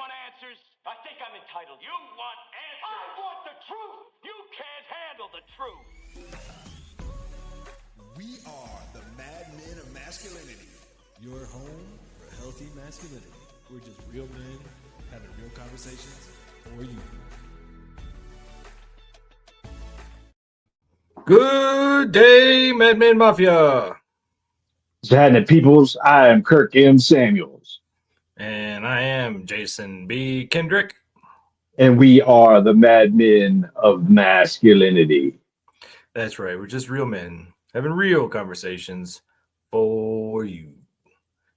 want answers? I think I'm entitled. You want answers? I want the truth. You can't handle the truth. We are the Madmen of Masculinity. Your home for healthy masculinity. We're just real men having real conversations for you. Good day, Madman Mafia. What's happening, peoples? I am Kirk M. Samuels. And I am Jason B. Kendrick. And we are the Madmen of Masculinity. That's right. We're just real men having real conversations for you.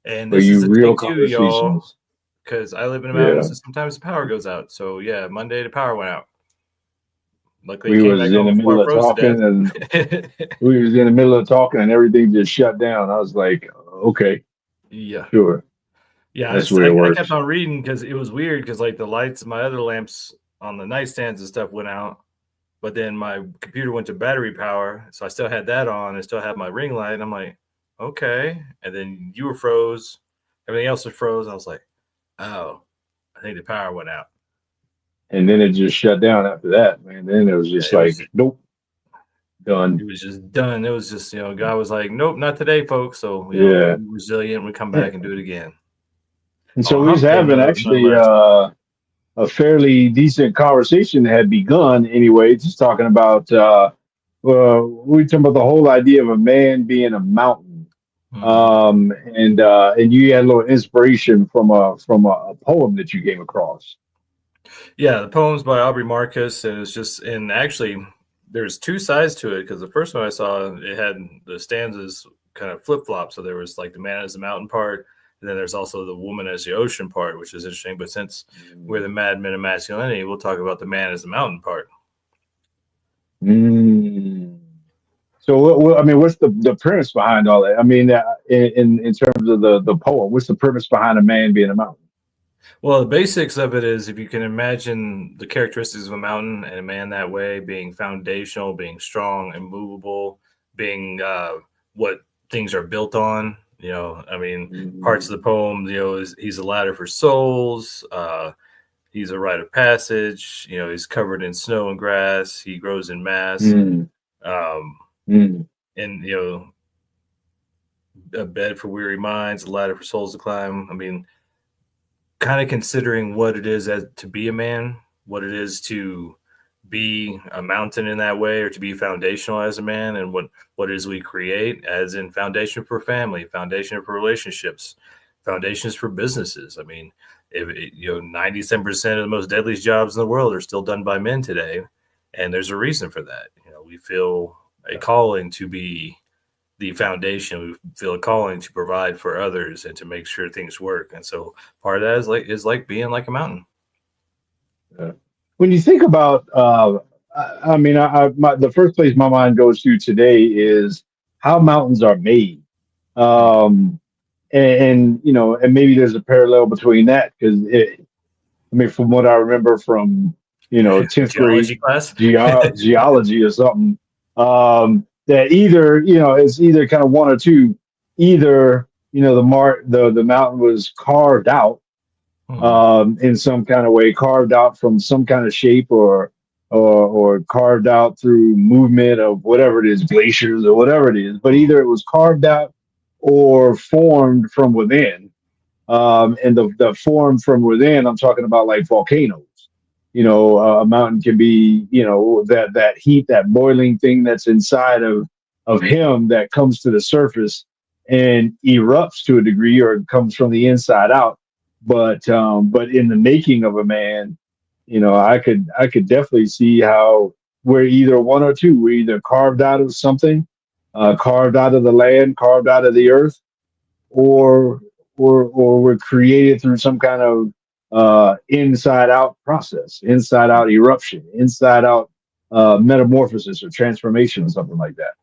And this is a real take two, y'all. conversations. Because I live in a mountain, so sometimes the power goes out. So yeah, Monday the power went out. Luckily, we was in the middle of talking, and we was in the middle of talking, and everything just shut down. I was like, okay, yeah, sure, yeah. That's where it I works. kept on reading because it was weird because like the lights, my other lamps on the nightstands and stuff went out, but then my computer went to battery power, so I still had that on. I still had my ring light. And I'm like, okay, and then you were froze. Everything else was froze. I was like, oh, I think the power went out. And then it just shut down after that, man. Then it was just nope, done. It was just done. It was just, God was like, nope, not today, folks. So, Yeah, we're resilient. We come back and do it again. And so we was having actually a fairly decent conversation that had begun anyway, just talking about we talking about the whole idea of a man being a mountain. And you had a little inspiration from a poem that you came across. Yeah, the poem's by Aubrey Marcus, and it's just, and actually there's two sides to it, because the first one I saw, it had the stanzas kind of flip-flop. So there was like the man as the mountain part, and then there's also the woman as the ocean part, which is interesting. But since we're the madmen of masculinity, we'll talk about the man as the mountain part. So, I mean, what's the premise behind all that? I mean, in terms of the poem, what's the premise behind a man being a mountain? Well, the basics of it is, if you can imagine the characteristics of a mountain and a man that way, being foundational, being strong, immovable, being what things are built on. I mean, parts of the poem, is he's a ladder for souls. He's a rite of passage. He's covered in snow and grass. He grows in mass. And, a bed for weary minds, a ladder for souls to climb. I mean, kind of considering what it is to be a man, what it is to be a mountain in that way, or to be foundational as a man, and what it is we create, as in foundation for family, foundation for relationships, foundations for businesses. I mean, 97% of the most deadliest jobs in the world are still done by men today, and there's a reason for that. We feel a calling to be the foundation. We feel a calling to provide for others and to make sure things work. And so part of that is like being like a mountain. When you think about, I mean, the first place my mind goes to today is how mountains are made. And maybe there's a parallel between that, because from what I remember from 10th grade class, geology or something, that either it's either kind of one or two. Either the mountain was carved out in some kind of way, carved out from some kind of shape, or carved out through movement of whatever it is, glaciers or whatever it is. But either it was carved out or formed from within. And the form from within, I'm talking about like volcanoes. A mountain can be, that heat, that boiling thing that's inside of him that comes to the surface and erupts to a degree, or it comes from the inside out. But in the making of a man, I could definitely see how we're either one or two. We're either carved out of something, carved out of the land, carved out of the earth, or we're created through some kind of inside out process, inside out eruption, inside out metamorphosis or transformation or something like that.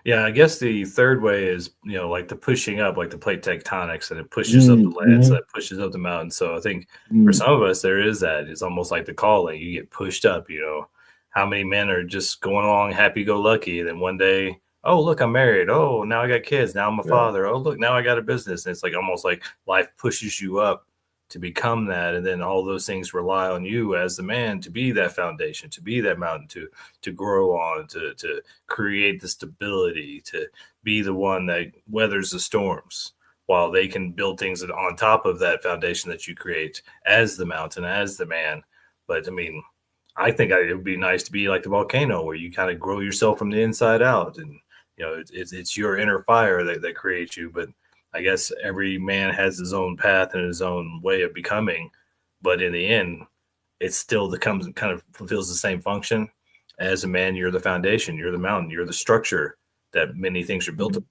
Yeah, I guess the third way is, like the pushing up, like the plate tectonics, and it pushes up the land, so that pushes up the mountain. So I think for some of us, there is that. It's almost like the calling. You get pushed up, How many men are just going along happy-go-lucky, and then one day, oh, look, I'm married. Oh, now I got kids. Now I'm a father. Oh, look, now I got a business. And it's like almost like life pushes you up to become that, and then all those things rely on you as the man to be that foundation, to be that mountain, to grow on, to create the stability, to be the one that weathers the storms, while they can build things on top of that foundation that you create as the mountain, as the man. But I mean, I think it would be nice to be like the volcano, where you kind of grow yourself from the inside out, and it's your inner fire that creates you. But I guess every man has his own path and his own way of becoming, but in the end, it still becomes kind of fulfills the same function. As a man, you're the foundation, you're the mountain, you're the structure that many things are built upon.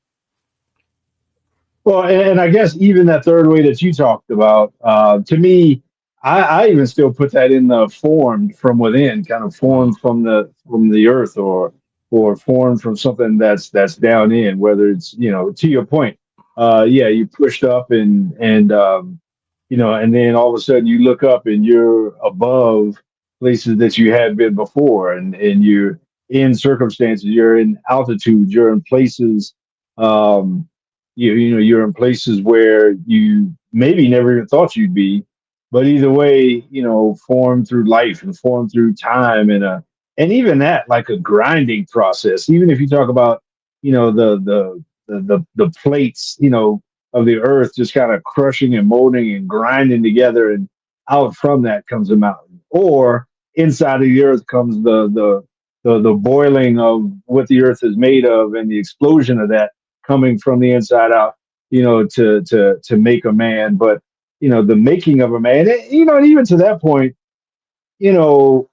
Well, and I guess even that third way that you talked about, to me, I even still put that in the formed from within, kind of Mm. formed from the earth, or formed from something that's down in. Whether it's, to your point, yeah, you pushed up, and then all of a sudden you look up and you're above places that you had been before, and you're in circumstances, you're in altitude, you're in places. You're in places where you maybe never even thought you'd be, but either way, formed through life and formed through time, and even that, like a grinding process. Even if you talk about, the plates, of the earth just kind of crushing and molding and grinding together, and out from that comes a mountain, or inside of the earth comes the boiling of what the earth is made of, and the explosion of that coming from the inside out, to make a man. But the making of a man, and even to that point, you know,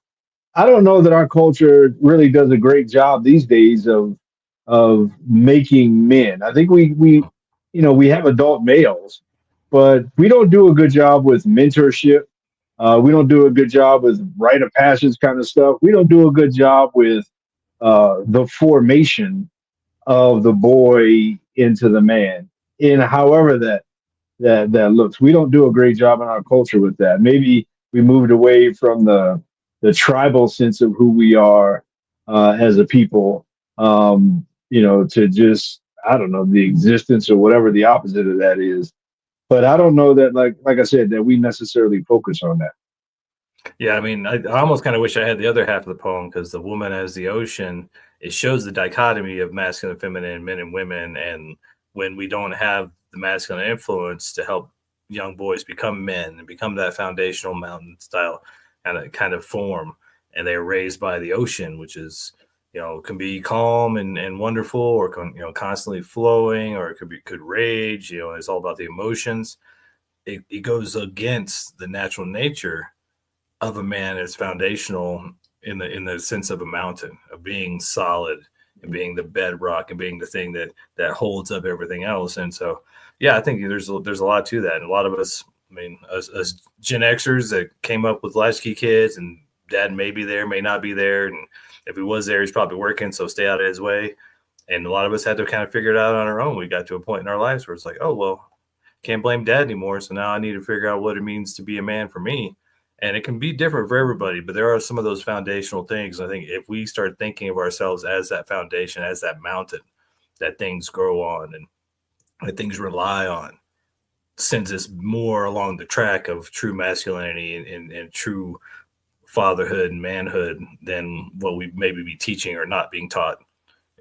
I don't know that our culture really does a great job these days of making men. I think we have adult males, but we don't do a good job with mentorship. We don't do a good job with rite of passage kind of stuff. We don't do a good job with the formation of the boy into the man, in however that looks. We don't do a great job in our culture with that. Maybe we moved away from the tribal sense of who we are as a people, to just, I don't know, the existence or whatever the opposite of that is. But I don't know that, like I said, that we necessarily focus on that. Yeah, I mean, I almost kind of wish I had the other half of the poem, because the woman as the ocean, it shows the dichotomy of masculine and feminine, men and women. And when we don't have the masculine influence to help young boys become men and become that foundational mountain style kind of form, and they're raised by the ocean, which is, can be calm and wonderful, or constantly flowing, or it could rage. It's all about the emotions. It goes against the natural nature of a man is foundational in the sense of a mountain, of being solid and being the bedrock and being the thing that holds up everything else. And so, yeah, I think there's a lot to that. And a lot of us, I mean, us Gen Xers that came up with latchkey kids, and dad may be there, may not be there, and if he was there, he's probably working, so stay out of his way. And a lot of us had to kind of figure it out on our own. We got to a point in our lives where it's like, oh well, can't blame dad anymore, so now I need to figure out what it means to be a man for me. And it can be different for everybody, but there are some of those foundational things. I think if we start thinking of ourselves as that foundation, as that mountain that things grow on and that things rely on, sends us more along the track of true masculinity and true fatherhood and manhood than what we maybe be teaching or not being taught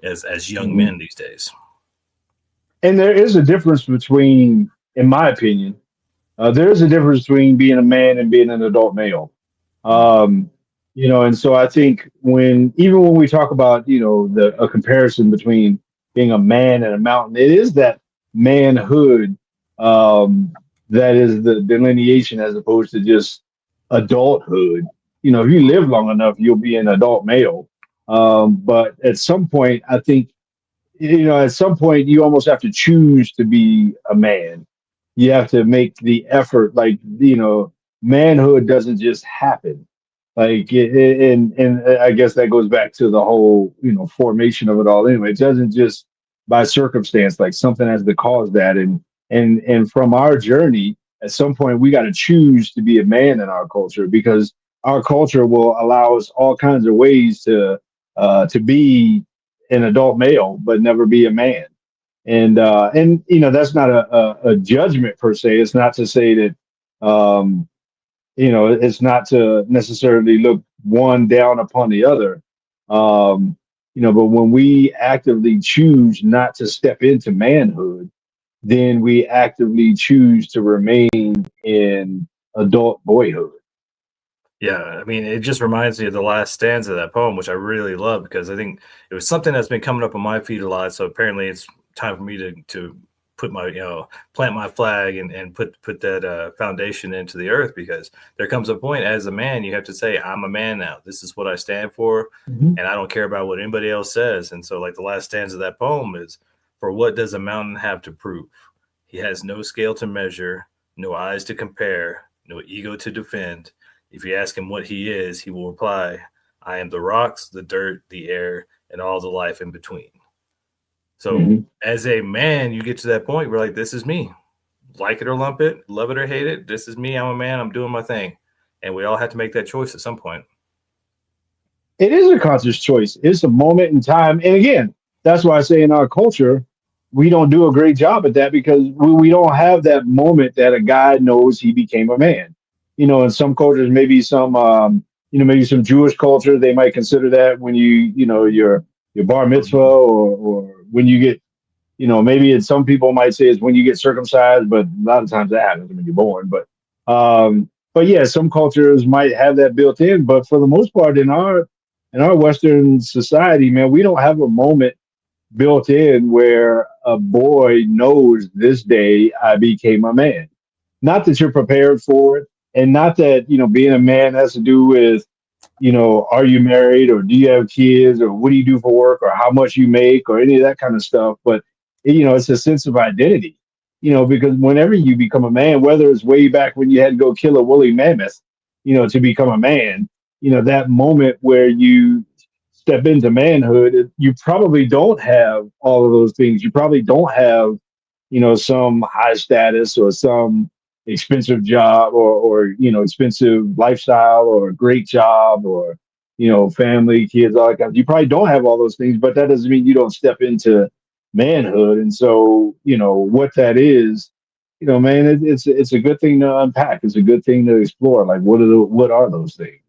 as young Mhm. men these days. And there is a difference between, in my opinion, there is a difference between being a man and being an adult male. Mm. Um, and so I think even when we talk about, a comparison between being a man and a mountain, it is that manhood, that is the delineation, as opposed to just adulthood. If you live long enough, you'll be an adult male. But at some point, I think, at some point you almost have to choose to be a man. You have to make the effort. Like, manhood doesn't just happen. Like, and I guess that goes back to the whole, formation of it all. Anyway, it doesn't just by circumstance. Like, something has to cause that. And from our journey, at some point we got to choose to be a man in our culture, because our culture will allow us all kinds of ways to be an adult male but never be a man. And that's not a judgment per se. It's not to say that Um, it's not to necessarily look one down upon the other. Um, but when we actively choose not to step into manhood, then we actively choose to remain in adult boyhood. Yeah, I mean, it just reminds me of the last stanza of that poem, which I really love because I think it was something that's been coming up on my feed a lot. So apparently, it's time for me to put my plant my flag and put that foundation into the earth, because there comes a point as a man you have to say, I'm a man now. This is what I stand for, Mhm. and I don't care about what anybody else says. And so, like, the last stanza of that poem is, for what does a mountain have to prove? He has no scale to measure, no eyes to compare, no ego to defend. If you ask him what he is, he will reply, I am the rocks, the dirt, the air, and all the life in between. So Mhm. as a man, you get to that point where, like, this is me. Like it or lump it, love it or hate it. This is me. I'm a man. I'm doing my thing. And we all have to make that choice at some point. It is a conscious choice. It's a moment in time. And again, that's why I say in our culture, we don't do a great job at that because we don't have that moment that a guy knows he became a man. In some cultures, maybe maybe some Jewish culture, they might consider that when your bar mitzvah, Mhm. or when you get, maybe it's, some people might say it's when you get circumcised, but a lot of times that happens when you're born. But yeah, some cultures might have that built in. But for the most part, in our Western society, man, we don't have a moment built in where a boy knows this day I became a man. Not that you're prepared for it, and not that, being a man has to do with, are you married, or do you have kids, or what do you do for work, or how much you make, or any of that kind of stuff. But, it's a sense of identity, because whenever you become a man, whether it's way back when you had to go kill a woolly mammoth, to become a man, that moment where you step into manhood, you probably don't have all of those things. You probably don't have, some high status, or some expensive job, or expensive lifestyle, or a great job, or family, kids, all that kind of. You probably don't have all those things, but that doesn't mean you don't step into manhood. And so, what that is, man, it's a good thing to unpack. It's a good thing to explore. Like, what are those things?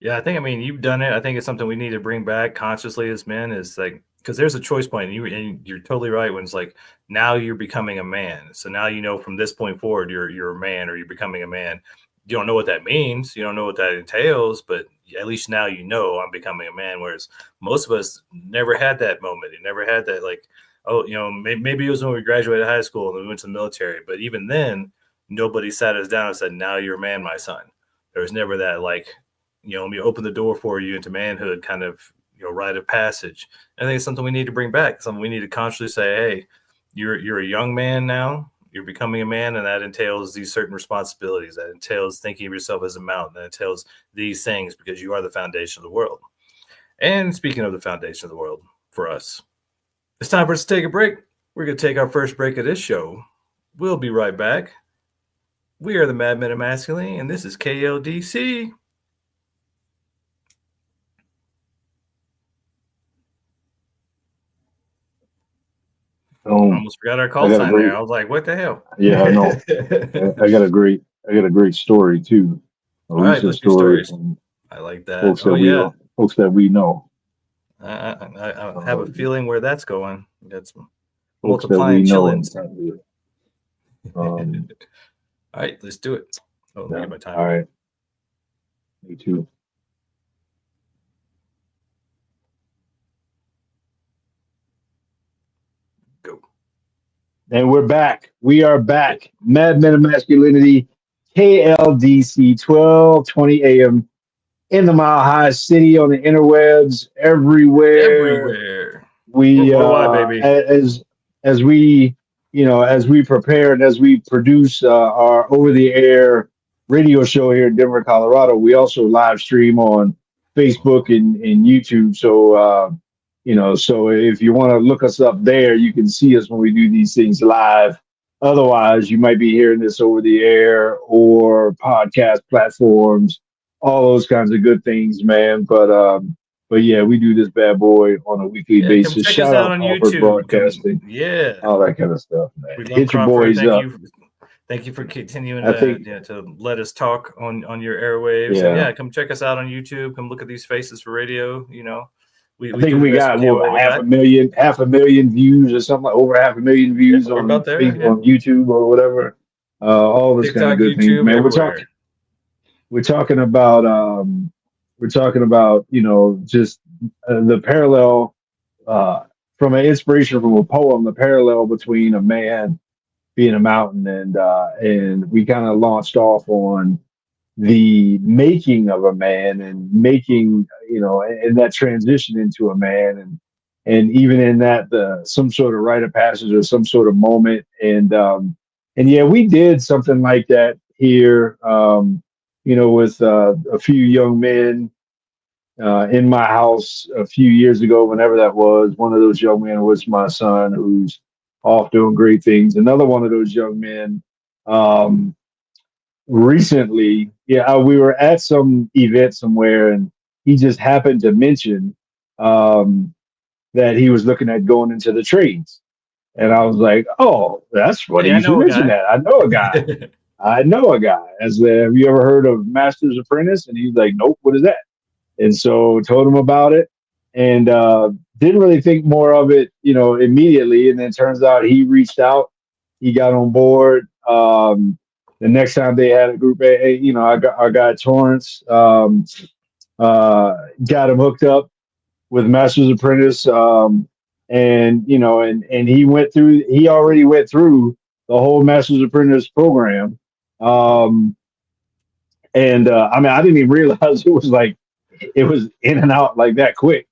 Yeah, I mean, you've done it. I think it's something we need to bring back consciously as men, is like, because there's a choice point, and you're totally right when it's like, now you're becoming a man. So now, from this point forward, you're a man, or you're becoming a man. You don't know what that means. You don't know what that entails, but at least now I'm becoming a man. Whereas most of us never had that moment. You never had that, like, oh, maybe it was when we graduated high school and we went to the military. But even then, nobody sat us down and said, now you're a man, my son. There was never that, like, we open the door for you into manhood kind of, rite of passage. I think it's something we need to bring back, something we need to consciously say, hey, you're a young man now, you're becoming a man, and that entails these certain responsibilities, that entails thinking of yourself as a mountain, that entails these things, because you are the foundation of the world. And speaking of the foundation of the world for us, it's time for us to take a break. We're going to take our first break of this show. We'll be right back. We are the Madmen of Masculine, and this is KLDC. Um, Almost forgot our I call got a sign there. great, I was like, what the hell? yeah, I know. I got a great story too, a All right, recent let's do story stories. from I like that. folks Oh that we yeah, folks that we know, I have a um, feeling where that's going. That's folks that multiplying we know, and chillins. All um, right, let's do it. Oh, let me yeah. get my All timer. right, me too. Go. And we're back. We are back. Madmen of Masculinity, KLDC, 12:20 a.m. in the Mile High City, on the interwebs, everywhere. Everywhere. We Worldwide, baby. as we as we prepare, and as we produce our over the air radio show here in Denver, Colorado, we also live stream on Facebook and YouTube. So so if you want to look us up there, you can see us when we do these things live. Otherwise, you might be hearing this over the air or podcast platforms, all those kinds of good things, man. But yeah, we do this bad boy on a weekly Yeah, come basis. check us Shout out out on Crawford YouTube. Broadcasting, Yeah, all that kind of stuff, man. we love Hit your Crawford. boys up. Thank you for continuing I think, to let us talk on your airwaves. And come check us out on YouTube. Come look at these faces for radio. I We do think the we best we got can with what we half got. a million views or something, like over 500,000 Yeah, views we're about on there. Facebook, Yeah. on YouTube or whatever. All this kind of TikTok, good things, YouTube, man. everywhere. We're talking about just the parallel from an inspiration from a poem, the parallel between a man being a mountain, and we kind of launched off on the making of a man and making, and that transition into a man, and even in that some sort of rite of passage or some sort of moment, and yeah, we did something like that here, with a few young men in my house a few years ago, whenever that was. One of those young men was my son, who's off doing great things. Another one of those young men, um, recently, we were at some event somewhere, and he just happened to mention um, that he was looking at going into the trades. And I was like, "Oh, that's funny Hey, I you should know a mention guy. that. I know a guy. I know a guy. Have you ever heard of Master's Apprentice?" And he's like, "Nope. What is that?" And so told him about it, and didn't really think more of it, immediately. And then turns out he reached out, he got on board. The next time they had a group AA, I got our guy Torrance, got him hooked up with Master's Apprentice, and he already went through the whole Master's Apprentice program. Um, and I mean, I didn't even realize it was in and out like that quick.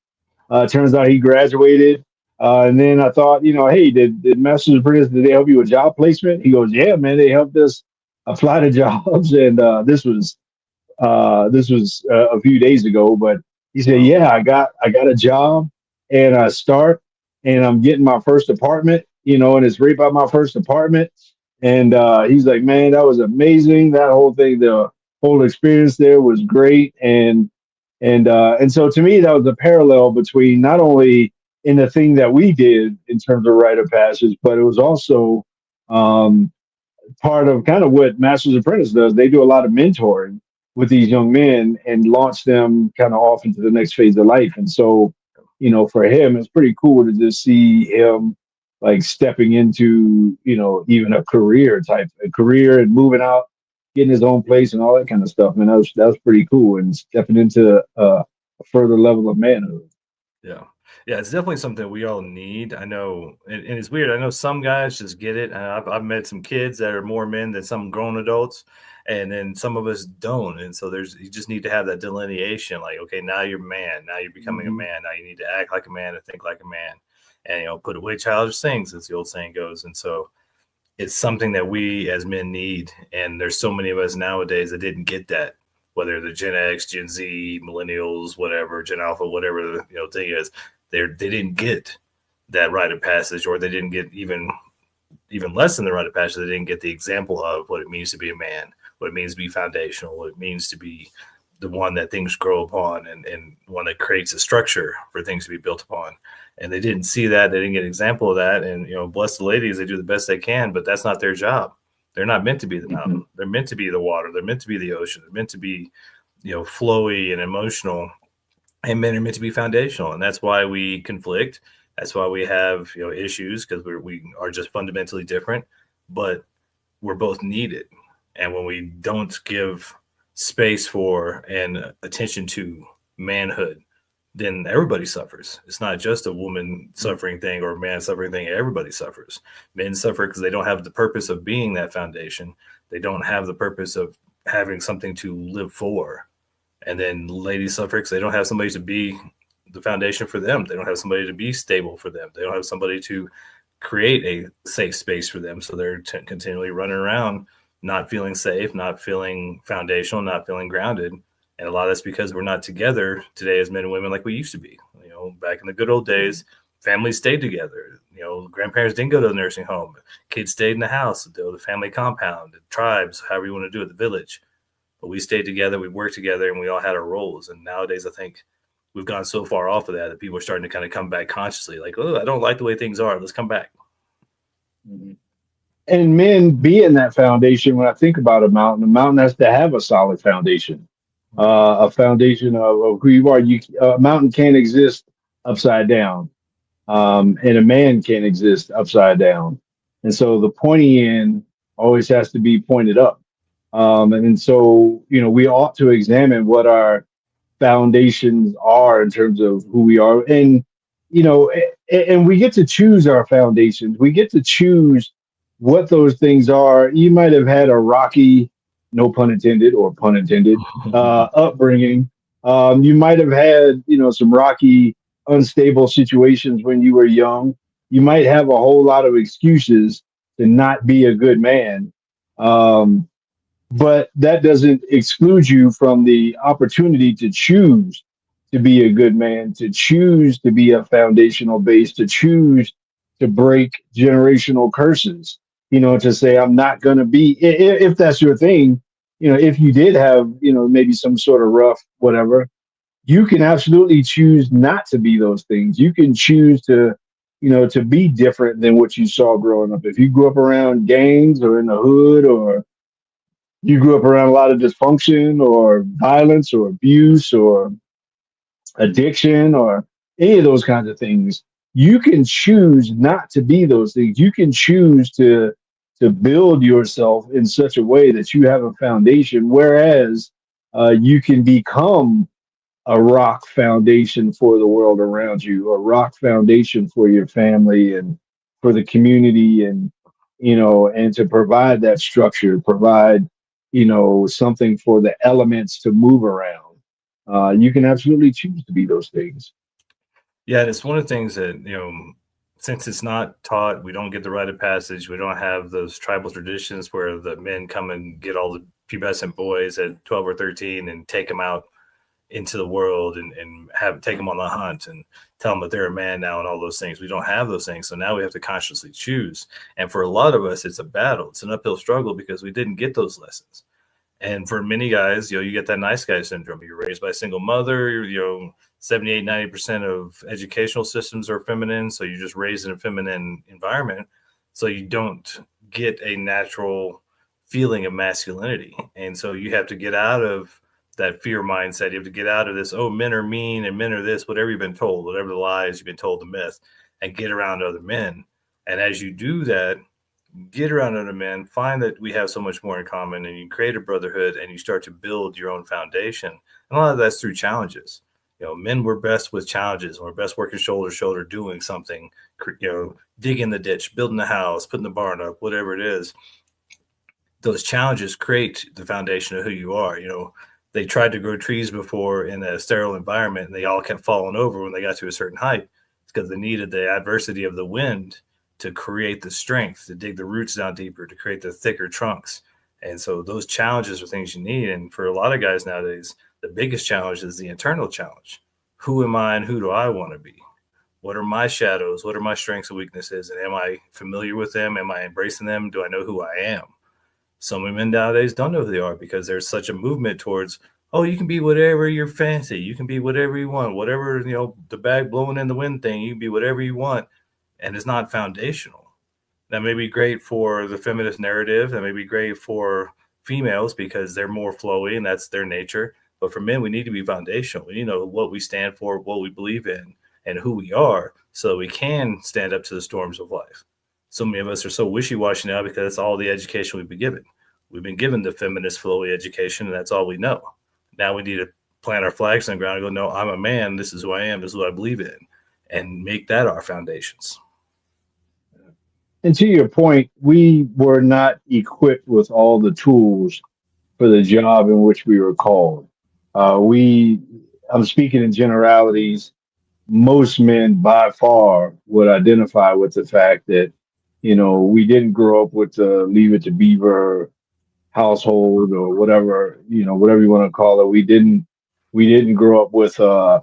Turns out he graduated. And then I thought, hey, did Masters Apprentice, did they help you with job placement? He goes, yeah, man, they helped us apply to jobs. And this was a few days ago, but he said, Wow. yeah, I got a job and I start and I'm getting my first apartment, and it's right by my first apartment. And he's like, man, that was amazing. That whole thing, the whole experience there was great. And so to me, that was a parallel between not only in the thing that we did in terms of rite of passage, but it was also um, part of kind of what Masters Apprentice does. They do a lot of mentoring with these young men and launch them kind of off into the next phase of life. And so, for him, it's pretty cool to just see him like stepping into, even a career and moving out, getting his own place and all that kind of stuff. Man, that was pretty cool, and stepping into a further level of manhood. Yeah. Yeah, it's definitely something we all need. I know, and it's weird. I know some guys just get it. And I've met some kids that are more men than some grown adults, and then some of us don't. And so you just need to have that delineation. Like, okay, now you're a man. Now you're becoming a Mhm. man. Now you need to act like a man and think like a man, and put away childish things, as the old saying goes. And so it's something that we as men need. And there's so many of us nowadays that didn't get that, whether the Gen X, Gen Z, millennials, whatever, Gen Alpha, whatever the thing is, they didn't get that rite of passage, or they didn't get even less than the rite of passage. They didn't get the example of what it means to be a man, what it means to be foundational, what it means to be the one that things grow upon, and one that creates a structure for things to be built upon. And they didn't see that. They didn't get an example of that. And, bless the ladies, they do the best they can, but that's not their job. They're not meant to be the mountain. Mhm. They're meant to be the water. They're meant to be the ocean. They're meant to be, flowy and emotional. And men are meant to be foundational. And that's why we conflict. That's why we have, issues, because we are just fundamentally different, but we're both needed. And when we don't give space for and attention to manhood, then everybody suffers. It's not just a woman suffering thing or a man suffering thing. Everybody suffers. Men suffer because they don't have the purpose of being that foundation. They don't have the purpose of having something to live for. And then ladies suffer because they don't have somebody to be the foundation for them. They don't have somebody to be stable for them. They don't have somebody to create a safe space for them. So they're continually running around, not feeling safe, not feeling foundational, not feeling grounded. And a lot of that's because we're not together today as men and women like we used to be. Back in the good old days, families stayed together. Grandparents didn't go to the nursing home. Kids stayed in the house, the family compound, the tribes, however you want to do it, the village. But we stayed together, we worked together, and we all had our roles. And nowadays, I think we've gone so far off of that people are starting to kind of come back consciously, like, oh, I don't like the way things are. Let's come back. Mhm. and men being that foundation. When I think about a mountain has to have a solid foundation, a foundation of who you are. A mountain can't exist upside down, and a man can't exist upside down. And so the pointy end always has to be pointed up. And so, we ought to examine what our foundations are in terms of who we are. And, and we get to choose our foundations. We get to choose what those things are. You might have had a rocky, no pun intended or pun intended, upbringing. You might have had, some rocky, unstable situations when you were young. You might have a whole lot of excuses to not be a good man. Um, but that doesn't exclude you from the opportunity to choose to be a good man, to choose to be a foundational base, to choose to break generational curses, to say, I'm not going to be, if that's your thing, if you did have, maybe some sort of rough, whatever, you can absolutely choose not to be those things. You can choose to, to be different than what you saw growing up. If you grew up around gangs or in the hood, or you grew up around a lot of dysfunction or violence or abuse or addiction or any of those kinds of things, you can choose not to be those things. You can choose to build yourself in such a way that you have a foundation, whereas you can become a rock foundation for the world around you, a rock foundation for your family and for the community, and and to provide that structure, provide something for the elements to move around. You can absolutely choose to be those things. Yeah, and it's one of the things that, since it's not taught, we don't get the rite of passage. We don't have those tribal traditions where the men come and get all the pubescent boys at 12 or 13 and take them out into the world and have take them on the hunt and tell them that they're a man now and all those things. We don't have those things. So now we have to consciously choose. And for a lot of us, it's a battle. It's an uphill struggle because we didn't get those lessons. And for many guys, you get that nice guy syndrome. You're raised by a single mother, 78, 90% of educational systems are feminine. So you're just raised in a feminine environment. So you don't get a natural feeling of masculinity. And so you have to get out of that fear mindset. You have to get out of this, oh, men are mean and men are this, whatever you've been told, whatever the lies you've been told, the myth, and get around other men. And as you do that, get around other men, find that we have so much more in common, and you create a brotherhood and you start to build your own foundation. And a lot of that's through challenges. Men were best with challenges. We're best working shoulder to shoulder, doing something, digging the ditch, building the house, putting the barn up, whatever it is. Those challenges create the foundation of who you are. They tried to grow trees before in a sterile environment, and they all kept falling over when they got to a certain height. It's because they needed the adversity of the wind to create the strength, to dig the roots down deeper, to create the thicker trunks. And so those challenges are things you need. And for a lot of guys nowadays, the biggest challenge is the internal challenge. Who am I and who do I want to be? What are my shadows? What are my strengths and weaknesses? And am I familiar with them? Am I embracing them? Do I know who I am? Some women nowadays don't know who they are because there's such a movement towards, oh, you can be whatever you're fancy. You can be whatever you want, whatever, the bag blowing in the wind thing, you can be whatever you want. And it's not foundational. That may be great for the feminist narrative. That may be great for females because they're more flowy and that's their nature. But for men, we need to be foundational. We need to know what we stand for, what we believe in, and who we are so we can stand up to the storms of life. So many of us are so wishy-washy now because that's all the education we've been given. We've been given the feminist flowy education, and that's all we know. Now we need to plant our flags on the ground and go, no, I'm a man. This is who I am. This is what I believe in, and make that our foundations. And to your point, we were not equipped with all the tools for the job in which we were called. I'm speaking in generalities. Most men by far would identify with the fact that, we didn't grow up with the Leave It to Beaver household or whatever, whatever you want to call it. We didn't grow up with uh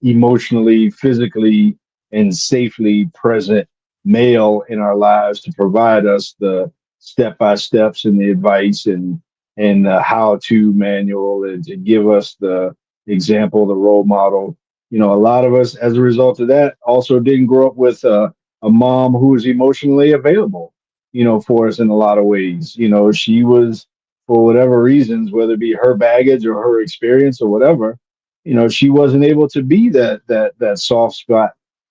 emotionally, physically, and safely present male in our lives to provide us the step by steps and the advice and the how to manual, and to give us the example, the role model. A lot of us, as a result of that, also didn't grow up with a mom who was emotionally available. for us in a lot of ways. She was, for whatever reasons, whether it be her baggage or her experience or whatever, she wasn't able to be that soft spot,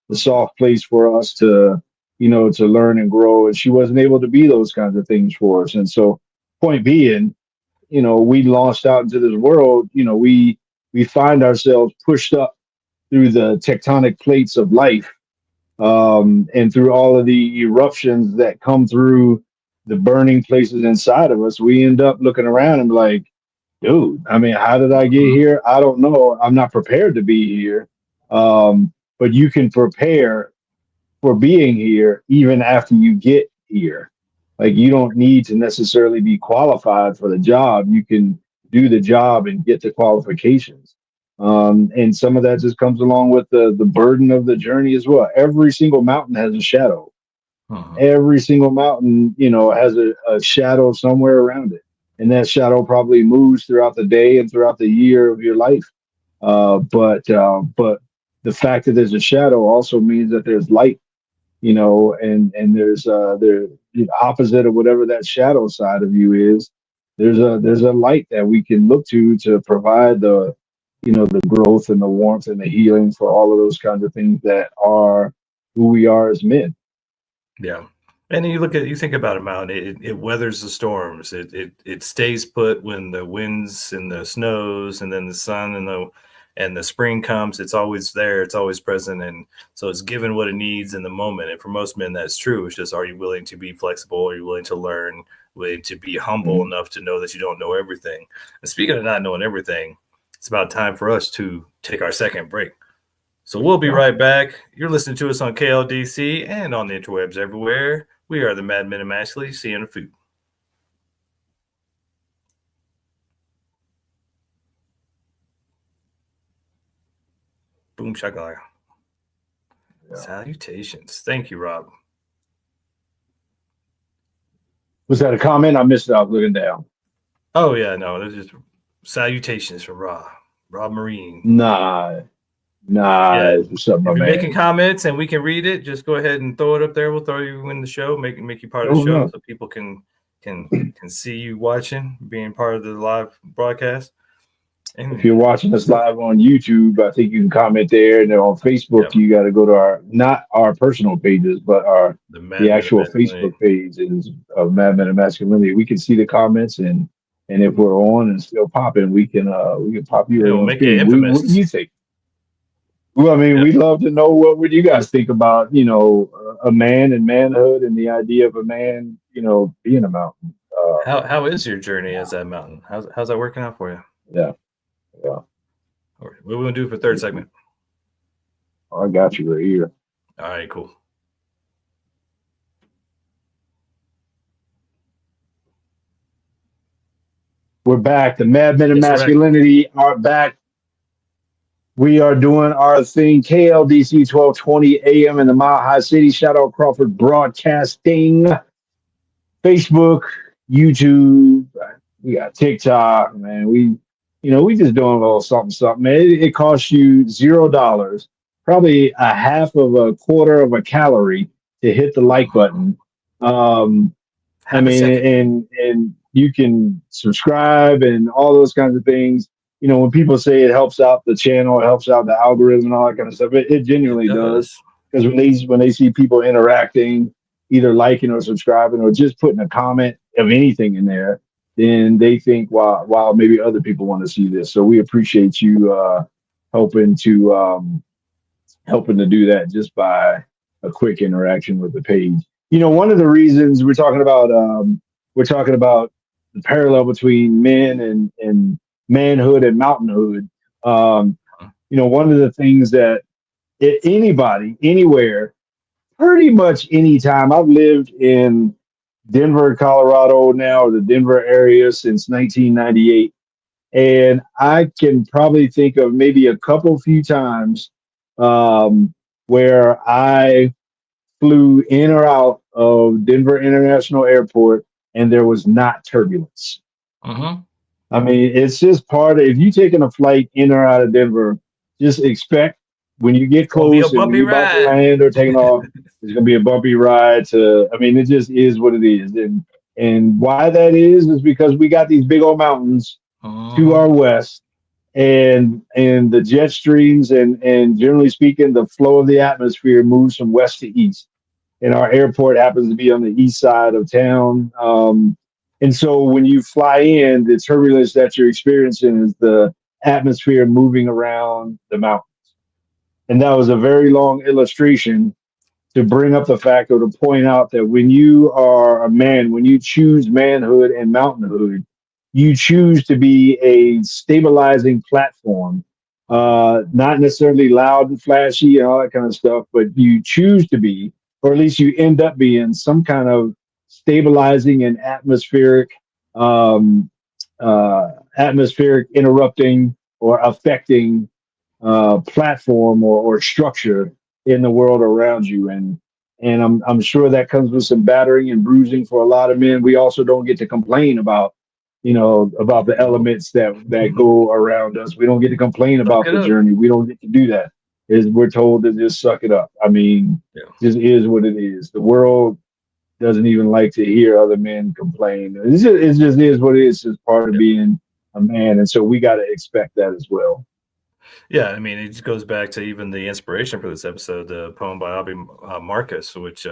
the soft place for us to, to learn and grow. And she wasn't able to be those kinds of things for us. And so, point being, we launched out into this world. We find ourselves pushed up through the tectonic plates of life, and through all of the eruptions that come through the burning places inside of us. We end up looking around and be like, dude, I mean, how did I get Mhm. here? I don't know. I'm not prepared to be here. But you can prepare for being here even after you get here. Like, you don't need to necessarily be qualified for the job. You can do the job and get the qualifications. And some of that just comes along with the burden of the journey as well. Every single mountain has a shadow. Mhm. Every single mountain, has a shadow somewhere around it. And that shadow probably moves throughout the day and throughout the year of your life. But the fact that there's a shadow also means that there's light, and there's the opposite of whatever that shadow side of you is. There's a light that we can look to provide the growth and the warmth and the healing for all of those kinds of things that are who we are as men. Yeah. And you think about a mountain, it weathers the storms. It stays put when the winds and the snows and then the sun and the spring comes. It's always there. It's always present. And so it's given what it needs in the moment. And for most men, that's true. It's just, are you willing to be flexible? Are you willing to learn? Willing to be humble enough to know that you don't know everything? And speaking of not knowing everything, it's about time for us to take our second break. So we'll be right back. You're listening to us on KLDC and on the interwebs everywhere. We are the Mad Men and Mashley. See you in the food. Boom shakalaka. Yeah. Salutations. Thank you, Rob. Was that a comment? I missed it. I was looking down. Oh yeah, no, there's just salutations from Rob Marine. Nice. Yeah. Nice. What's up, my If you're making man? comments and we can read it, just go ahead and throw it up there. We'll throw you in the show, make you part of the Oh, show no. so people can see you watching, being part of the live broadcast. And If you're watching us live on YouTube, I think you can comment there. And then on Facebook, yeah, you got to go to not our personal pages, but the the Mad Men of actual Masculinity. Facebook page is of Mad Men and Masculinity. We can see the comments, and if we're on and still popping, we can pop you Yeah, right we'll on make it screen. What do infamous. you think? Well, I mean, Yeah. we'd love to know what would you guys think about, a man and manhood and the idea of a man, being a mountain. How is your journey as that mountain? How's that working out for you? Yeah, yeah. All right, what are we gonna do for third segment? I got you right here. All right, cool. We're back. The Mad Men of Yes, we're back. Masculinity are back. We are doing our thing. KLDC 1220 AM in the Mile High City. Shout out Crawford Broadcasting. Facebook, YouTube. We got TikTok, man. We just doing a little something, something. Man, it costs you $0, probably a half of a quarter of a calorie to hit the like button. I Have a mean, second. and you can subscribe and all those kinds of things. When people say it helps out the channel, it helps out the algorithm and all that kind of stuff, it It genuinely does. does. Because when they see people interacting, either liking or subscribing or just putting a comment of anything in there, then they think, wow, maybe other people want to see this. So we appreciate you helping to helping to do that just by a quick interaction with the page. One of the reasons we're talking about the parallel between men and manhood and mountainhood. One of the things that anybody, anywhere, pretty much anytime. I've lived in Denver, Colorado now, or the Denver area since 1998. And I can probably think of maybe a couple few times where I flew in or out of Denver International Airport and there was not turbulence. Mm-hmm. I mean, it's just part of, if you're taking a flight in or out of Denver, just expect when you get Gonna be a close and when bumpy you're about to ride. land or taking off, it's gonna be a bumpy ride. I mean, it just is what it is, and why that is because we got these big old mountains to Uh-huh. our west, and the jet streams and generally speaking, the flow of the atmosphere moves from west to east, and our airport happens to be on the east side of town. And so when you fly in, the turbulence that you're experiencing is the atmosphere moving around the mountain. And that was a very long illustration to bring up the fact or to point out that when you are a man, when you choose manhood and mountainhood, you choose to be a stabilizing platform. Not necessarily loud and flashy and all that kind of stuff, but you choose to be, or at least you end up being, some kind of stabilizing and um, atmospheric interrupting or affecting platform or structure in the world around you. And I'm sure that comes with some battering and bruising for a lot of men. We also don't get to complain about, about the Nope. elements that go around us. We don't get to complain Suck about it the up. journey. We don't get to do that. Is we're told to just suck it up. I mean, Yeah. just is what it is. The world doesn't even like to hear other men complain. It just is what it is. It's part of Yeah. being a man, and so we got to expect that as well. Yeah, I mean, it just goes back to even the inspiration for this episode, the poem by Aubrey Marcus, which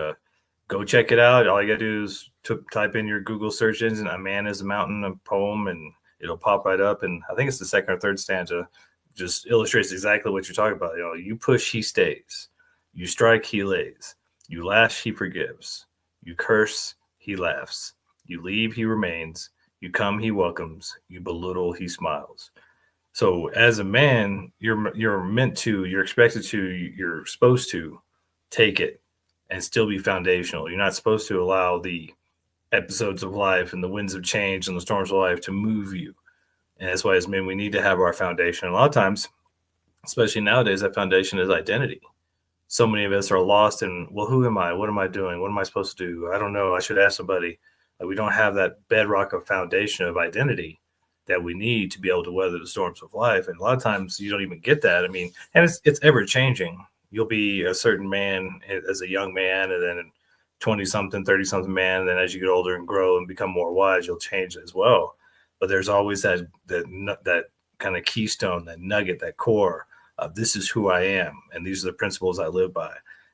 go check it out. All you gotta do is type in your Google search engine, "A Man is a Mountain," a poem, and it'll pop right up. And I think it's the second or third stanza, just illustrates exactly what you're talking about. You push, he stays. You strike, he lays. You lash, he forgives. You curse, he laughs. You leave, he remains. You come, he welcomes. You belittle, he smiles. So as a man, you're meant to, you're expected to, you're supposed to take it and still be foundational. You're not supposed to allow the episodes of life and the winds of change and the storms of life to move you. And that's why as men we need to have our foundation. And a lot of times, especially nowadays, that foundation is identity. So many of us are lost in, well, who am I? What am I doing? What am I supposed to do? I don't know. I should ask somebody. Like, we don't have that bedrock of foundation of identity that we need to be able to weather the storms of life. And a lot of times you don't even get that. I mean, and it's ever changing. You'll be a certain man as a young man, and then 20 something, 30 something man. And then as you get older and grow and become more wise, you'll change as well. But there's always that kind of keystone, that nugget, that core of, this is who I am, and these are the principles I live by.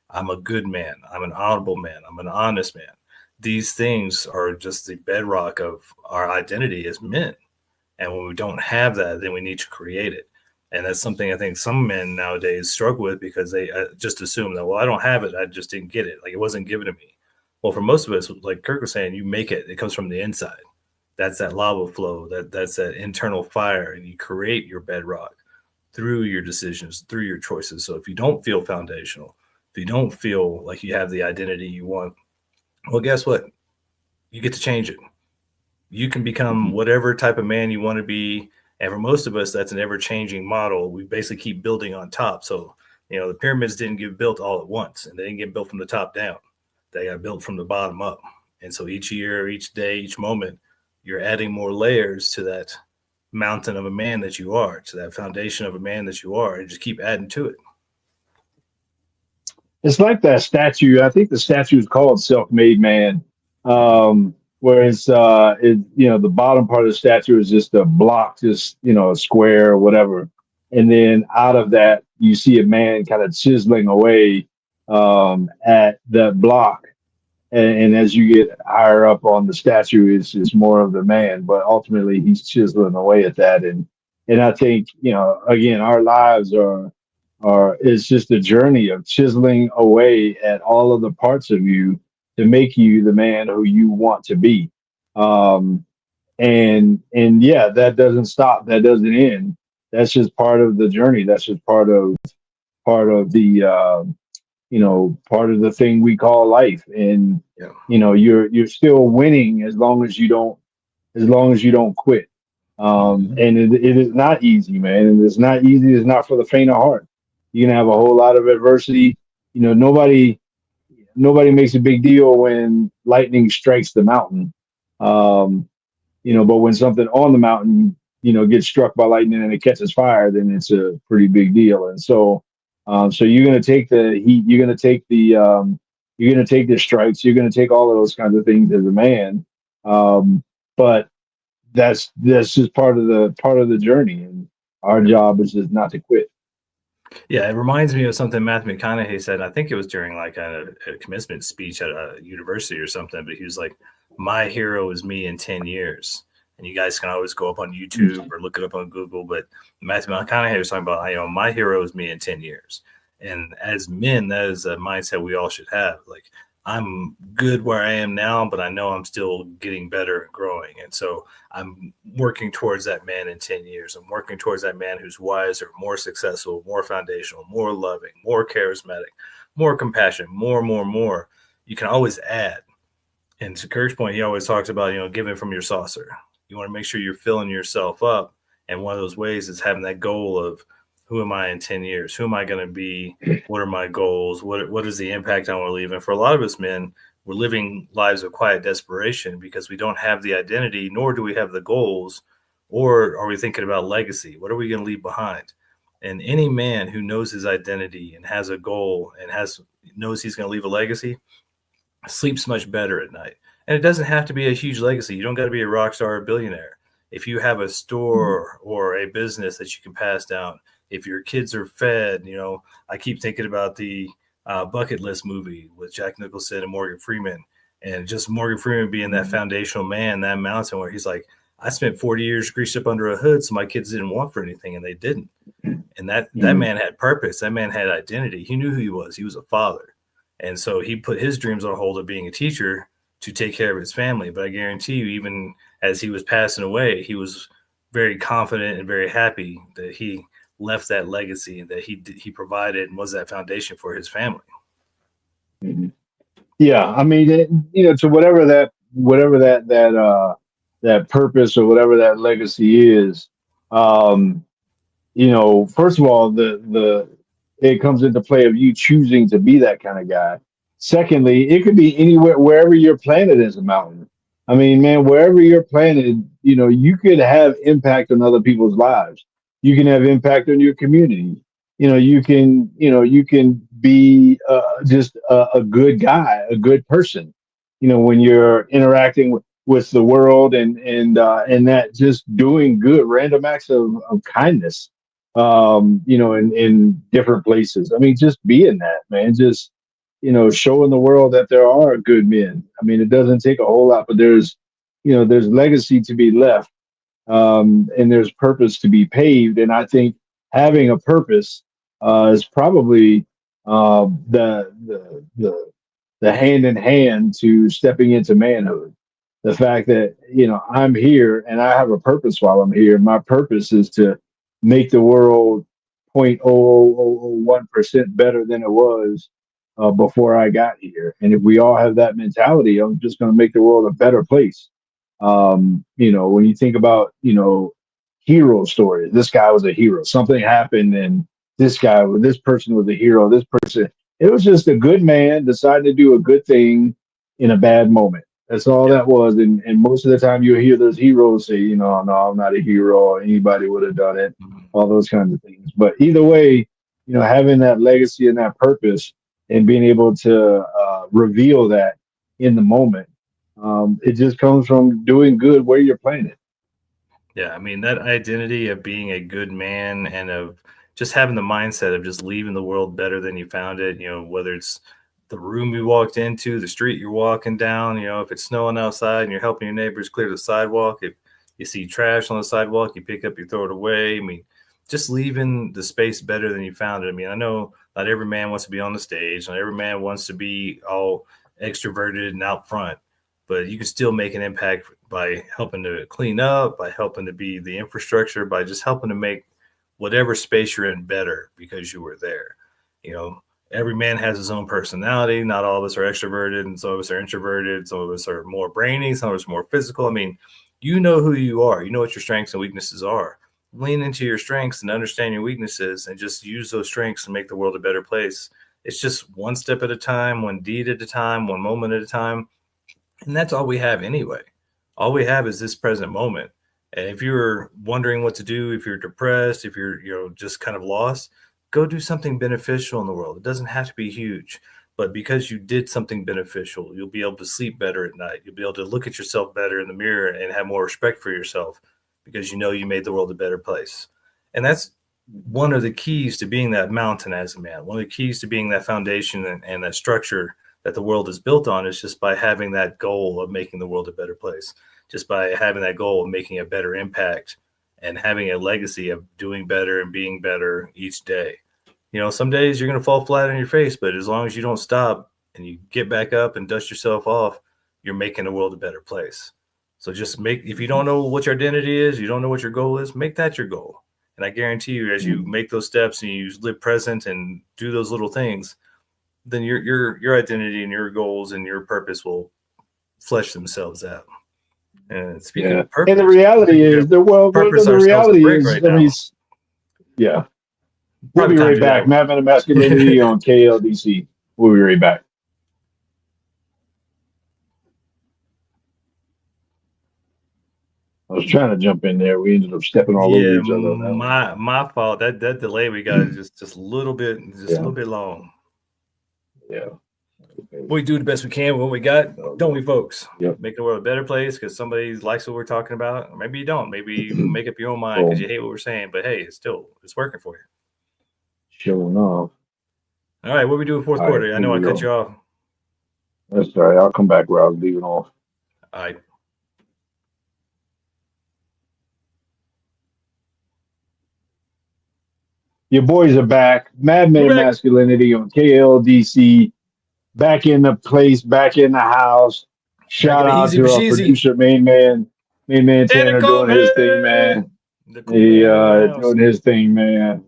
I'm a good man. I'm an honorable man. I'm an honest man. These things are just the bedrock of our identity as men. And when we don't have that, then we need to create it. And that's something I think some men nowadays struggle with, because they just assume that, well, I don't have it. I just didn't get it. Like, it wasn't given to me. Well, for most of us, like Kirk was saying, you make it. It comes from the inside. That's that lava flow. That's that internal fire, and you create your bedrock through your decisions, through your choices. So if you don't feel foundational, if you don't feel like you have the identity you want, well, guess what? You get to change it. You can become whatever type of man you want to be. And for most of us, that's an ever changing model. We basically keep building on top. So, the pyramids didn't get built all at once, and they didn't get built from the top down. They got built from the bottom up. And so each year, each day, each moment, you're adding more layers to that mountain of a man that you are, to that foundation of a man that you are, and just keep adding to it. It's like that statue. I think the statue is called "Self-Made Man," whereas the bottom part of the statue is just a block, just a square or whatever, and then out of that you see a man kind of chiseling away at that block, and as you get higher up on the statue, it's more of the man, but ultimately he's chiseling away at that, and I think again our lives are it's just a journey of chiseling away at all of the parts of you to make you the man who you want to be. Um, and yeah, that doesn't stop. That doesn't end. That's just part of the journey. That's just part of the part of the thing we call life. And Yeah. you're still winning as long as you don't quit. Mm-hmm. And it is not easy, man. And it's not easy. It's not for the faint of heart. You can have a whole lot of adversity. Nobody makes a big deal when lightning strikes the mountain. Um, but when something on the mountain, gets struck by lightning and it catches fire, then it's a pretty big deal. And so, So you're going to take the heat, you're going to take the strikes, you're going to take all of those kinds of things as a man. But that's just part of the journey, and our job is just not to quit. Yeah, it reminds me of something Matthew McConaughey said. I think it was during like a commencement speech at a university or something. But he was like, "My hero is me in 10 years." And you guys can always go up on YouTube or look it up on Google. But Matthew McConaughey was talking about, my hero is me in 10 years. And as men, that is a mindset we all should have. Like, I'm good where I am now, but I know I'm still getting better and growing. And so I'm working towards that man in 10 years. I'm working towards that man who's wiser, more successful, more foundational, more loving, more charismatic, more compassionate, more. You can always add. And to Kirk's point, he always talks about, giving from your saucer. You want to make sure you're filling yourself up. And one of those ways is having that goal of, who am I in 10 years? Who am I going to be? What are my goals? What is the impact I want to leave? And for a lot of us men, we're living lives of quiet desperation because we don't have the identity, nor do we have the goals, or are we thinking about legacy? What are we going to leave behind? And any man who knows his identity and has a goal and knows he's going to leave a legacy sleeps much better at night. And it doesn't have to be a huge legacy. You don't got to be a rock star or a billionaire. If you have a store or a business that you can pass down, if your kids are fed, I keep thinking about the Bucket List movie with Jack Nicholson and Morgan Freeman, and just Morgan Freeman being that foundational man, that mountain where he's like, I spent 40 years greased up under a hood, so my kids didn't want for anything, and they didn't. And that man had purpose. That man had identity. He knew who he was. He was a father. And so he put his dreams on hold of being a teacher to take care of his family. But I guarantee you, even as he was passing away, he was very confident and very happy that he left that legacy and that he provided and was that foundation for his family. Yeah, I mean, to whatever that purpose or whatever that legacy is, um, first of all, the it comes into play of you choosing to be that kind of guy. Secondly, it could be anywhere, wherever you're planted is a mountain. I mean, man, wherever you're planted, you could have impact on other people's lives. You can have impact on your community. You can be just a good guy, a good person. When you're interacting with the world and that just doing good, random acts of kindness in different places. I mean, just being that, man, just, showing the world that there are good men. I mean, it doesn't take a whole lot, but there's legacy to be left, and there's purpose to be paved. And I think having a purpose is probably the hand in hand to stepping into manhood. The fact that I'm here and I have a purpose while I'm here. My purpose is to make the world 0.0001% better than it was before I got here. And if we all have that mentality, I'm just going to make the world a better place. When you think about hero stories, this guy was a hero. Something happened, and this person was a hero. This person, it was just a good man deciding to do a good thing in a bad moment. That's all that was. And most of the time you'll hear those heroes say, no, I'm not a hero. Anybody would have done it. All those kinds of things. But either way, having that legacy and that purpose and being able to reveal that in the moment, it just comes from doing good where you're planted. Yeah, I mean, that identity of being a good man and of just having the mindset of just leaving the world better than you found it, whether it's the room you walked into, the street you're walking down, if it's snowing outside and you're helping your neighbors clear the sidewalk, if you see trash on the sidewalk, you pick up, you throw it away. I mean, just leaving the space better than you found it. I mean, I know not every man wants to be on the stage, not every man wants to be all extroverted and out front, but you can still make an impact by helping to clean up, by helping to be the infrastructure, by just helping to make whatever space you're in better because you were there. Every man has his own personality. Not all of us are extroverted, and some of us are introverted. Some of us are more brainy, some of us are more physical. I mean, you know who you are. You know what your strengths and weaknesses are. Lean into your strengths and understand your weaknesses and just use those strengths to make the world a better place. It's just one step at a time, one deed at a time, one moment at a time. And that's all we have anyway. All we have is this present moment. And if you're wondering what to do, if you're depressed, if you're just kind of lost, go do something beneficial in the world. It doesn't have to be huge, but because you did something beneficial, you'll be able to sleep better at night. You'll be able to look at yourself better in the mirror and have more respect for yourself because you know you made the world a better place. And that's one of the keys to being that mountain as a man. One of the keys to being that foundation and that structure that the world is built on is just by having that goal of making the world a better place, just by having that goal of making a better impact and having a legacy of doing better and being better each day. You know, some days you're going to fall flat on your face, but as long as you don't stop and you get back up and dust yourself off, you're making the world a better place. So just if you don't know what your identity is, you don't know what your goal is, make that your goal. And I guarantee you, as you make those steps and you live present and do those little things, then your identity and your goals and your purpose will flesh themselves out. And speaking of purpose, and the reality is purpose the ourselves a reality break is, right now. yeah, we'll Probably be time to right do back. that. Madman and Masculinity on KLDC. We'll be right back. I was trying to jump in there. We ended up stepping all over Yeah, each other on that one. my fault. That delay we got is just a little bit, a little bit long. Yeah. We do the best we can with what we got, don't we, folks? Yep. Make the world a better place because somebody likes what we're talking about. Or maybe you don't. Maybe you make up your own mind because you hate what we're saying. But hey, it's working for you. Sure enough. All right, what we do in fourth quarter? I know I cut you off. That's all right. I'll come back where I was leaving off. All right. Your boys are back. Madman Masculinity on KLDC. Back in the place, back in the house. Shout out to our producer, main man Tanner doing his thing, man. He doing his thing, man.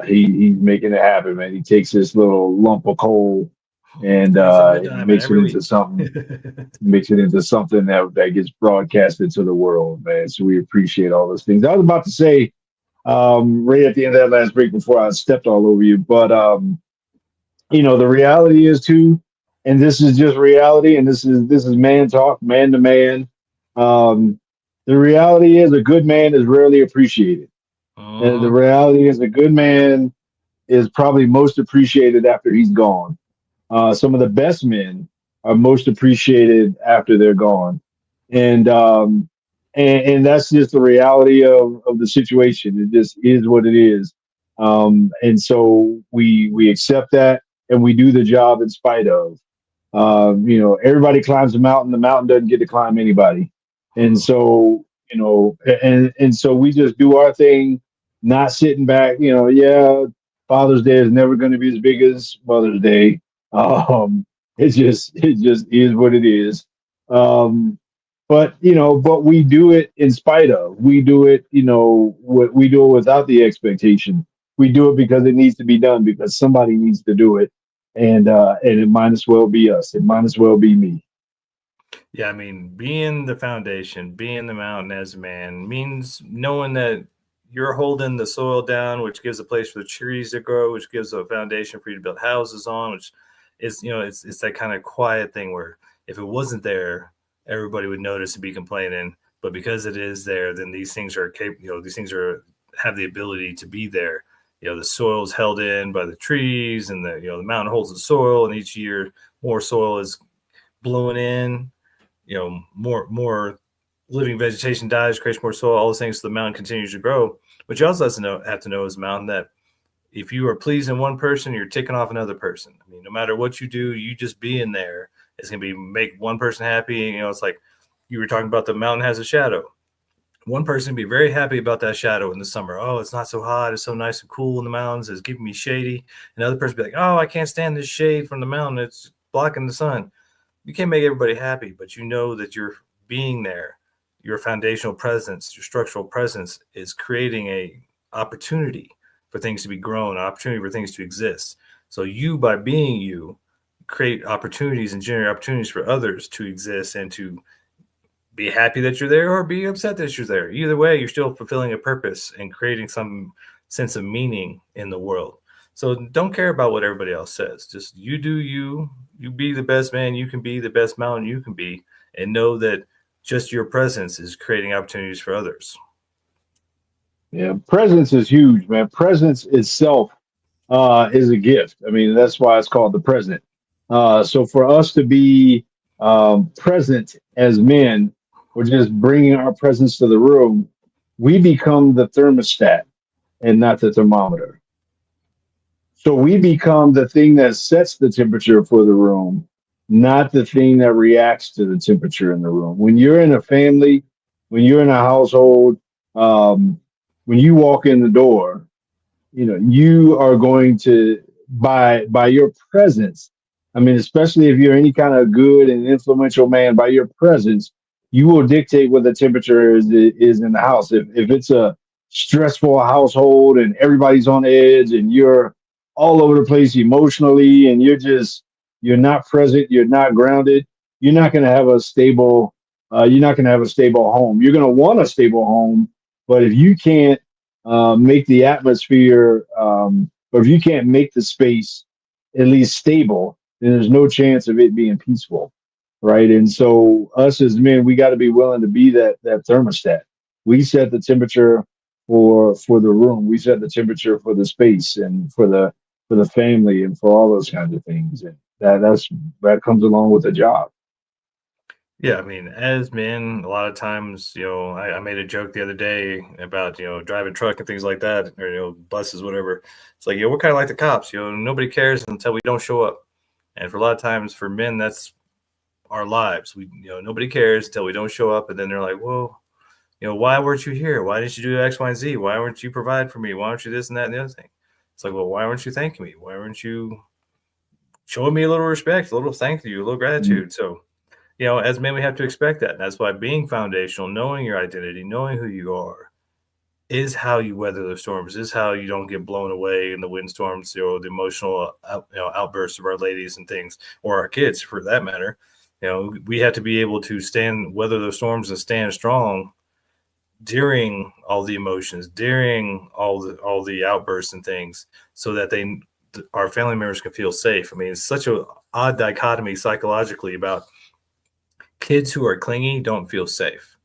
He's making it happen, man. He takes this little lump of coal and he makes it into something. Makes it into something that gets broadcasted to the world, man. So we appreciate all those things. I was about to say right at the end of that last break before I stepped all over you, but the reality is too, and this is just reality, and this is man talk, man to man. The reality is a good man is rarely appreciated. And the reality is a good man is probably most appreciated after he's gone. Some of the best men are most appreciated after they're gone, and and that's just the reality of the situation. It just is what it is, and so we accept that and we do the job in spite of. Everybody climbs a mountain. The mountain doesn't get to climb anybody, and so and so we just do our thing, not sitting back. Yeah, Father's Day is never going to be as big as Mother's Day. It just is what it is. But we do it in spite of. We do it, we do it without the expectation. We do it because it needs to be done because somebody needs to do it, and it might as well be us. It might as well be me. Yeah, I mean, being the foundation, being the mountain as a man means knowing that you're holding the soil down, which gives a place for the trees to grow, which gives a foundation for you to build houses on, which is, it's that kind of quiet thing where if it wasn't there, everybody would notice and be complaining. But because it is there, then these things are capable, these things have the ability to be there. The soil is held in by the trees and the mountain holds the soil, and each year more soil is blowing in, more living vegetation dies, creates more soil, all those things, so the mountain continues to grow. But you also have to know as a mountain that if you are pleasing one person, you're ticking off another person. I mean, no matter what you do, you just being there is going to make one person happy. It's like you were talking about the mountain has a shadow. One person be very happy about that shadow in the summer. Oh, it's not so hot. It's so nice and cool in the mountains. It's keeping me shady. Another person be like, oh, I can't stand this shade from the mountain. It's blocking the sun. You can't make everybody happy, but you know that you're being there. Your foundational presence, your structural presence is creating a opportunity for things to be grown, an opportunity for things to exist. So you, by being you, create opportunities and generate opportunities for others to exist and to be happy that you're there or be upset that you're there. Either way, you're still fulfilling a purpose and creating some sense of meaning in the world. So don't care about what everybody else says. Just you do you be the best man you can be, the best mountain you can be, and know that just your presence is creating opportunities for others. Yeah, presence is huge, man. Presence itself is a gift. I mean, that's why it's called the present. So for us to be present as men, or just bringing our presence to the room, we become the thermostat and not the thermometer. So we become the thing that sets the temperature for the room, not the thing that reacts to the temperature in the room. When you're in a family, when you're in a household, um, when you walk in the door, you are going to, by your presence, I mean, especially if you're any kind of good and influential man, by your presence you will dictate what the temperature is in the house. If it's a stressful household and everybody's on edge and you're all over the place emotionally and you're not present, you're not grounded, you're not going to have a stable you're not going to have a stable home. You're going to want a stable home, but if you can't make the atmosphere, or if you can't make the space at least stable, then there's no chance of it being peaceful, right? And so, us as men, we got to be willing to be that thermostat. We set the temperature for the room. We set the temperature for the space and for the family and for all those kinds of things. And that comes along with the job. Yeah, I mean, as men, a lot of times, I made a joke the other day about, driving truck and things like that, or, buses, whatever. It's like, we're kind of like the cops, nobody cares until we don't show up. And for a lot of times for men, that's our lives. Nobody cares until we don't show up. And then they're like, well, why weren't you here? Why didn't you do X, Y, and Z? Why weren't you provide for me? Why weren't you this and that and the other thing? It's like, well, why weren't you thanking me? Why weren't you showing me a little respect, a little thank you, a little gratitude? So, as men, we have to expect that. And that's why being foundational, knowing your identity, knowing who you are, is how you weather the storms, is how you don't get blown away in the windstorms, the emotional outbursts of our ladies and things, or our kids for that matter. We have to be able to weather those storms and stand strong during all the emotions, during all the outbursts and things, so that our family members can feel safe. I mean, it's such a odd dichotomy psychologically about kids who are clingy don't feel safe.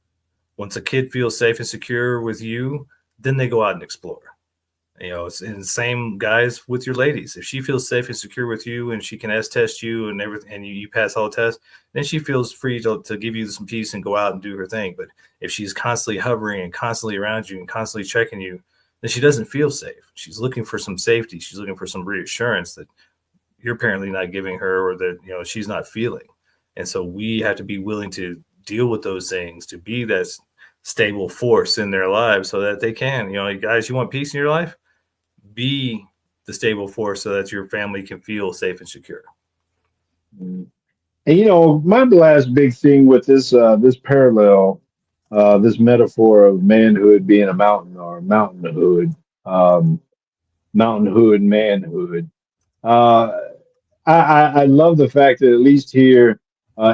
Once a kid feels safe and secure with you, then they go out and explore. It's in the same guys with your ladies. If she feels safe and secure with you and she can test you and everything, and you pass all the tests, then she feels free to give you some peace and go out and do her thing. But if she's constantly hovering and constantly around you and constantly checking you, then she doesn't feel safe. She's looking for some safety. She's looking for some reassurance that you're apparently not giving her, or that she's not feeling. And so we have to be willing to deal with those things, to be that stable force in their lives so that they can, guys, you want peace in your life, be the stable force so that your family can feel safe and secure. Mm. And my last big thing with this parallel, this metaphor of manhood being a mountain or mountainhood, um, mountainhood, manhood. Uh, I love the fact that at least here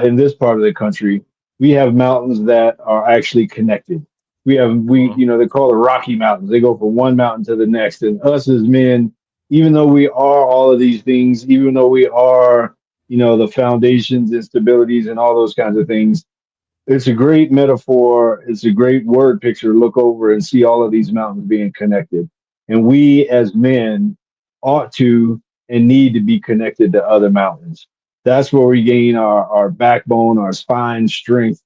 in this part of the country, we have mountains that are actually connected. Mhm. They call the Rocky Mountains. They go from one mountain to the next. And us as men, even though we are all of these things, even though we are, the foundations, instabilities, and all those kinds of things, it's a great metaphor. It's a great word picture to look over and see all of these mountains being connected. And we as men ought to and need to be connected to other mountains. That's where we gain our backbone, our spine strength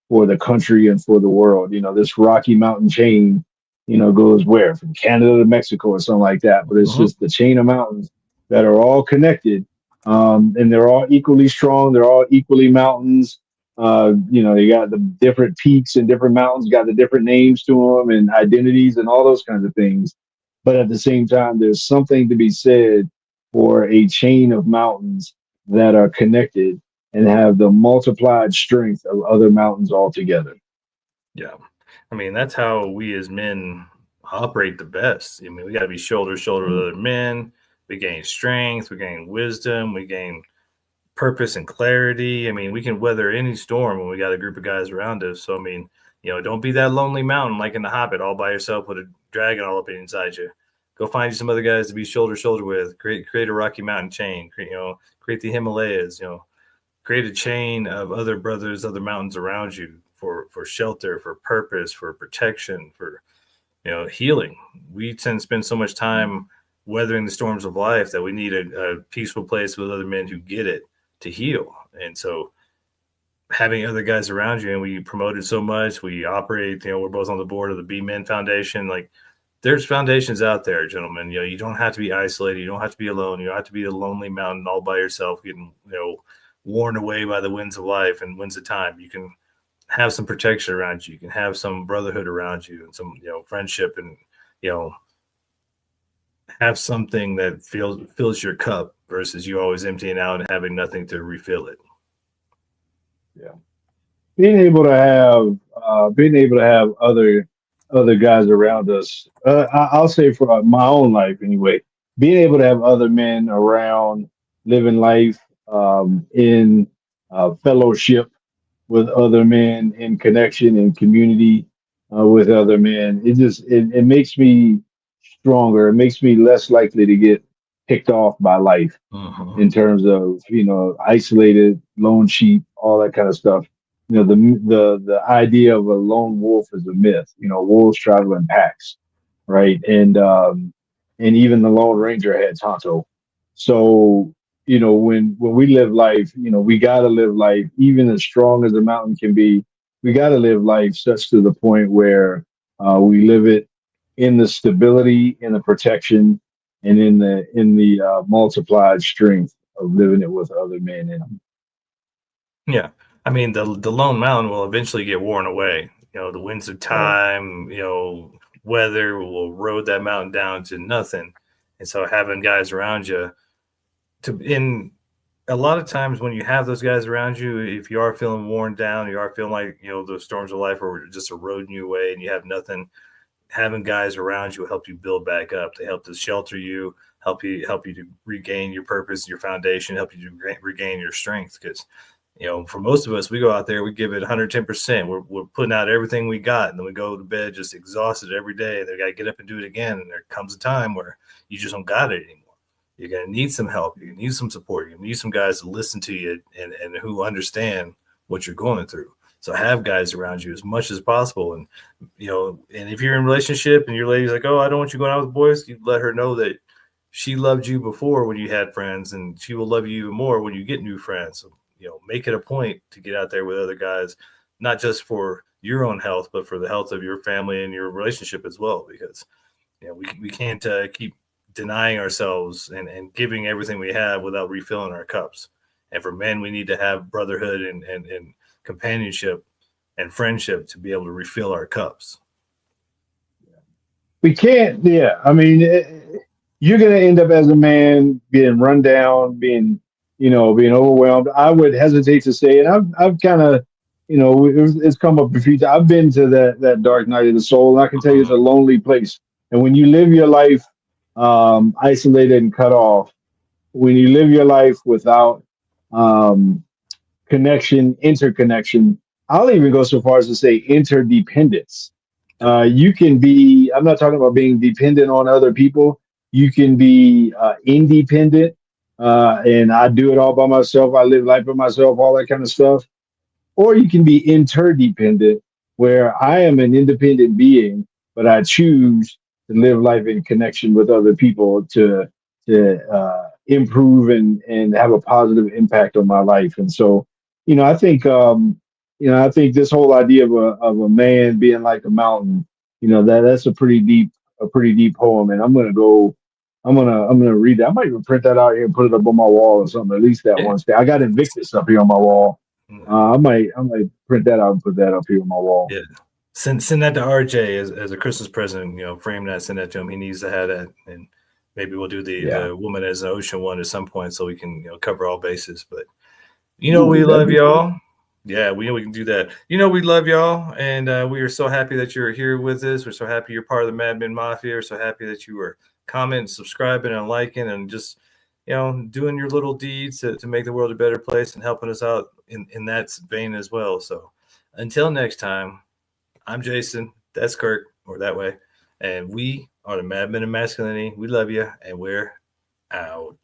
for the country and for the world. This Rocky Mountain chain, goes where? From Canada to Mexico or something like that. But it's Mhm. just the chain of mountains that are all connected. And they're all equally strong. They're all equally mountains. You got the different peaks and different mountains, got the different names to them and identities and all those kinds of things. But at the same time, there's something to be said for a chain of mountains that are connected and have the multiplied strength of other mountains altogether. Yeah. I mean, that's how we as men operate the best. I mean, we got to be shoulder to shoulder with other men. We gain strength, we gain wisdom, we gain purpose and clarity. I mean, we can weather any storm when we got a group of guys around us. So, I mean, don't be that lonely mountain like in The Hobbit all by yourself with a dragon all up inside you. Go find you some other guys to be shoulder to shoulder with. Create a Rocky Mountain chain. Create the Himalayas. Create a chain of other brothers, other mountains around you for shelter, for purpose, for protection, for healing. We tend to spend so much time weathering the storms of life that we need a peaceful place with other men who get it to heal. And so having other guys around you, and we promoted so much, we operate, we're both on the board of the B Men Foundation. Like, there's foundations out there, gentlemen. You don't have to be isolated. You don't have to be alone. You don't have to be a lonely mountain all by yourself, getting, worn away by the winds of life and winds of time. You can have some protection around you. You can have some brotherhood around you and some, friendship, and, have something that fills your cup versus you always emptying out and having nothing to refill it. Yeah. Being able to have other guys around us. I'll say for my own life anyway, being able to have other men around, living life in fellowship with other men, in connection and community with other men. It makes me stronger. It makes me less likely to get picked off by life Uh-huh. in terms of isolated, lone sheep, all that kind of stuff. The idea of a lone wolf is a myth. Wolves travel in packs, right? And even the Lone Ranger had Tonto. So when we live life, we got to live life even as strong as a mountain can be. We got to live life such to the point where we live it in the stability, in the protection, and in the multiplied strength of living it with other men in them. Yeah. I mean, the lone mountain will eventually get worn away. The winds of Right. time, weather will erode that mountain down to nothing. And so having guys around you in a lot of times when you have those guys around you, if you are feeling worn down, you are feeling like, the storms of life are just eroding you away and you have nothing, having guys around you help you build back up. They help to shelter you, help you to regain your purpose, your foundation, help you to regain your strength. Because for most of us, we go out there, we give it 110%. We're putting out everything we got, and then we go to bed just exhausted every day. They got to get up and do it again. And there comes a time where you just don't got it anymore. You're going to need some help. You need some support. You need some guys to listen to you and who understand what you're going through. So have guys around you as much as possible. And, and if you're in a relationship and your lady's like, oh, I don't want you going out with boys, you let her know that she loved you before when you had friends, and she will love you even more when you get new friends. So, make it a point to get out there with other guys, not just for your own health, but for the health of your family and your relationship as well. Because, we can't keep denying ourselves and giving everything we have without refilling our cups. And for men, we need to have brotherhood and companionship and friendship to be able to refill our cups. We can't. Yeah, I mean, you're going to end up as a man being run down, being overwhelmed. I would hesitate to say, and I've kind of, it's come up a few times. I've been to that dark night of the soul, and I can tell you it's a lonely place. And when you live your life isolated and cut off, when you live your life without um, connection, interconnection. I'll even go so far as to say interdependence. You can be, I'm not talking about being dependent on other people. You can be independent, and I do it all by myself. I live life by myself, all that kind of stuff. Or you can be interdependent, where I am an independent being, but I choose to live life in connection with other people to improve and have a positive impact on my life. And so, I think I think this whole idea of a man being like a mountain, that's a pretty deep poem. And I'm gonna read that. I might even print that out here and put it up on my wall or something. At least that Yeah. one day. I got Invictus up here on my wall. I might print that out and put that up here on my wall. Yeah. Send that to RJ as a Christmas present. Frame that, send that to him. He needs to have that, and maybe we'll do Yeah. the woman as an ocean one at some point, so we can cover all bases. But Ooh, we that'd love be cool. y'all. Yeah, we can do that. We love y'all, and we are so happy that you're here with us. We're so happy you're part of the Mad Men Mafia. We're so happy that you were commenting, subscribing, and liking, and just doing your little deeds to make the world a better place and helping us out in that vein as well. So until next time, I'm Jason. That's Kirk, or that way, and we are the Mad Men of Masculinity. We love you, and we're out.